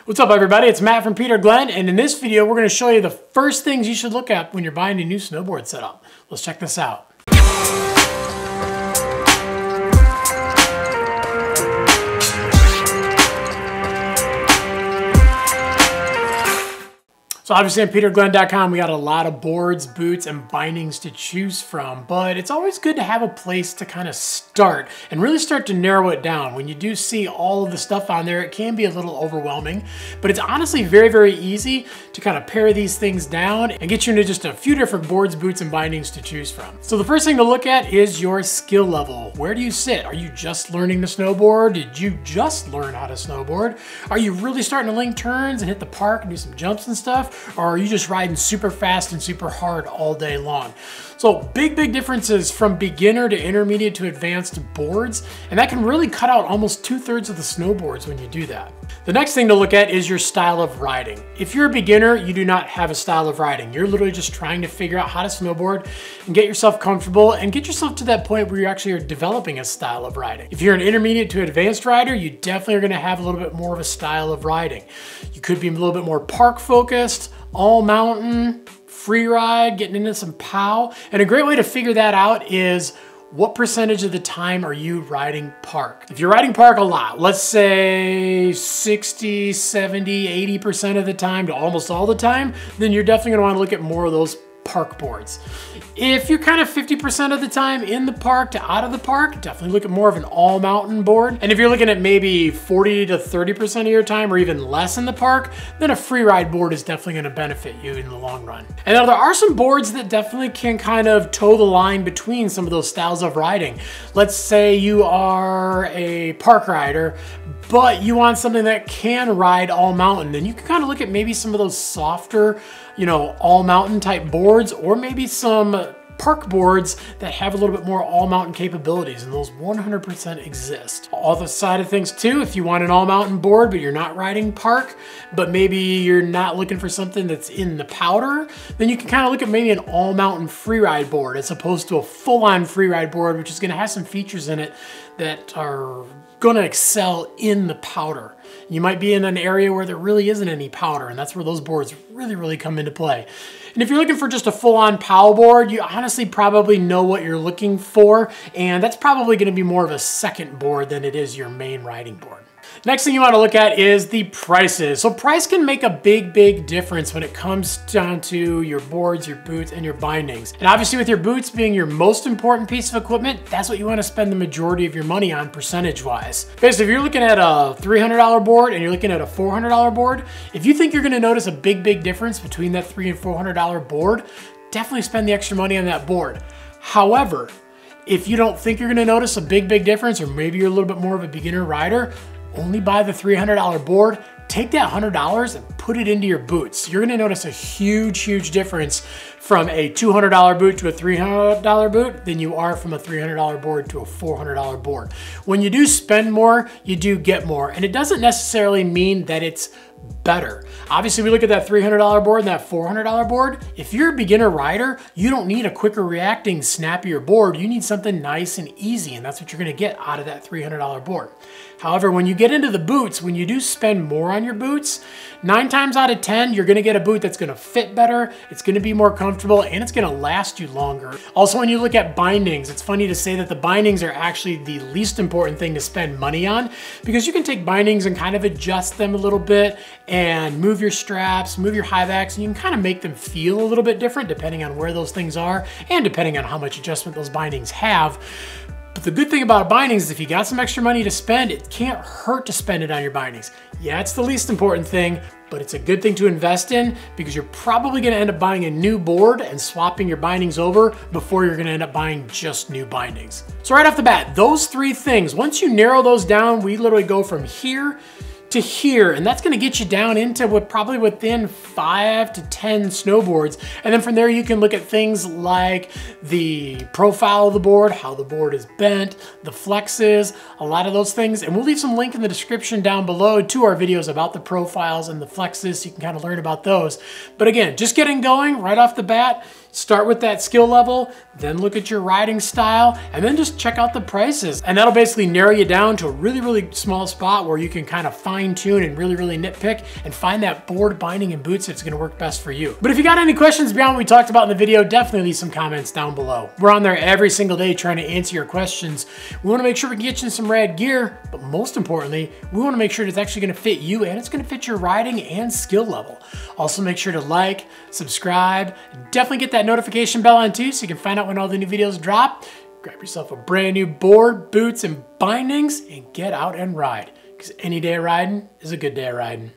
What's up everybody, it's Matt from Peter Glenn, and in this video we're going to show you the first things you should look at when you're buying a new snowboard setup. Let's check this out. So obviously on peterglenn.com we got a lot of boards, boots, and bindings to choose from, but it's always good to have a place to kind of start and really start to narrow it down. When you do see all of the stuff on there, it can be a little overwhelming, but it's honestly very, very easy to kind of pare these things down and get you into just a few different boards, boots, and bindings to choose from. So the first thing to look at is your skill level. Where do you sit? Are you just learning to snowboard? Did you just learn how to snowboard? Are you really starting to link turns and hit the park and do some jumps and stuff? Or are you just riding super fast and super hard all day long? So big differences from beginner to intermediate to advanced boards, and that can really cut out almost 2/3 of the snowboards when you do that. The next thing to look at is your style of riding. If you're a beginner, you do not have a style of riding. You're literally just trying to figure out how to snowboard and get yourself comfortable and get yourself to that point where you actually are developing a style of riding. If you're an intermediate to advanced rider, you definitely are gonna have a little bit more of a style of riding. You could be a little bit more park focused, all mountain, free ride, getting into some POW. And a great way to figure that out is what percentage of the time are you riding park? If you're riding park a lot, let's say 60, 70, 80% of the time to almost all the time, then you're definitely gonna wanna look at more of those park boards. If you're kind of 50% of the time in the park to out of the park, definitely look at more of an all mountain board. And if you're looking at maybe 40 to 30% of your time or even less in the park, then a free ride board is definitely going to benefit you in the long run. And now there are some boards that definitely can kind of toe the line between some of those styles of riding. Let's say you are a park rider, but you want something that can ride all mountain, then you can kind of look at maybe some of those softer, all mountain type boards, or maybe some park boards that have a little bit more all mountain capabilities, and those 100% exist. Other side of things too, if you want an all mountain board, but you're not riding park, but maybe you're not looking for something that's in the powder, then you can kind of look at maybe an all mountain freeride board as opposed to a full on freeride board, which is gonna have some features in it that are gonna excel in the powder. You might be in an area where there really isn't any powder, and that's where those boards really come into play. And if you're looking for just a full-on POW board, you honestly probably know what you're looking for, and that's probably gonna be more of a second board than it is your main riding board. Next thing you want to look at is the prices. So price can make a big difference when it comes down to your boards, your boots, and your bindings. And obviously with your boots being your most important piece of equipment, that's what you want to spend the majority of your money on percentage-wise. Basically, if you're looking at a $300 board and you're looking at a $400 board, if you think you're going to notice a big difference between that $300 and $400 board, definitely spend the extra money on that board. However, if you don't think you're going to notice a big difference, or maybe you're a little bit more of a beginner rider, only buy the $300 board, take that $100 and put it into your boots. You're gonna notice a huge difference from a $200 boot to a $300 boot than you are from a $300 board to a $400 board. When you do spend more, you do get more. And it doesn't necessarily mean that it's better. Obviously, we look at that $300 board and that $400 board. If you're a beginner rider, you don't need a quicker reacting, snappier board. You need something nice and easy, and that's what you're gonna get out of that $300 board. However, when you get into the boots, when you do spend more on your boots, 9 times out of 10, you're gonna get a boot that's gonna fit better, it's gonna be more comfortable, and it's gonna last you longer. Also, when you look at bindings, it's funny to say that the bindings are actually the least important thing to spend money on, because you can take bindings and kind of adjust them a little bit and move your straps, move your high backs, and you can kind of make them feel a little bit different depending on where those things are and depending on how much adjustment those bindings have. But the good thing about bindings is if you got some extra money to spend, it can't hurt to spend it on your bindings. Yeah, it's the least important thing, but it's a good thing to invest in because you're probably gonna end up buying a new board and swapping your bindings over before you're gonna end up buying just new bindings. So right off the bat, those 3 things, once you narrow those down, we literally go from here to here, and that's gonna get you down into probably within 5 to 10 snowboards. And then from there, you can look at things like the profile of the board, how the board is bent, the flexes, a lot of those things. And we'll leave some link in the description down below to our videos about the profiles and the flexes, so you can kind of learn about those. But again, just getting going right off the bat, Start with that skill level, then look at your riding style, and then just check out the prices. And that'll basically narrow you down to a really, really small spot where you can kind of fine tune and really, really nitpick and find that board, binding, and boots that's gonna work best for you. But if you got any questions beyond what we talked about in the video, definitely leave some comments down below. We're on there every single day trying to answer your questions. We wanna make sure we can get you some rad gear, but most importantly, we wanna make sure it's actually gonna fit you and it's gonna fit your riding and skill level. Also make sure to like, subscribe, definitely get that notification bell on too so you can find out when all the new videos drop. Grab yourself a brand new board, boots, and bindings and get out and ride. Because any day of riding is a good day of riding.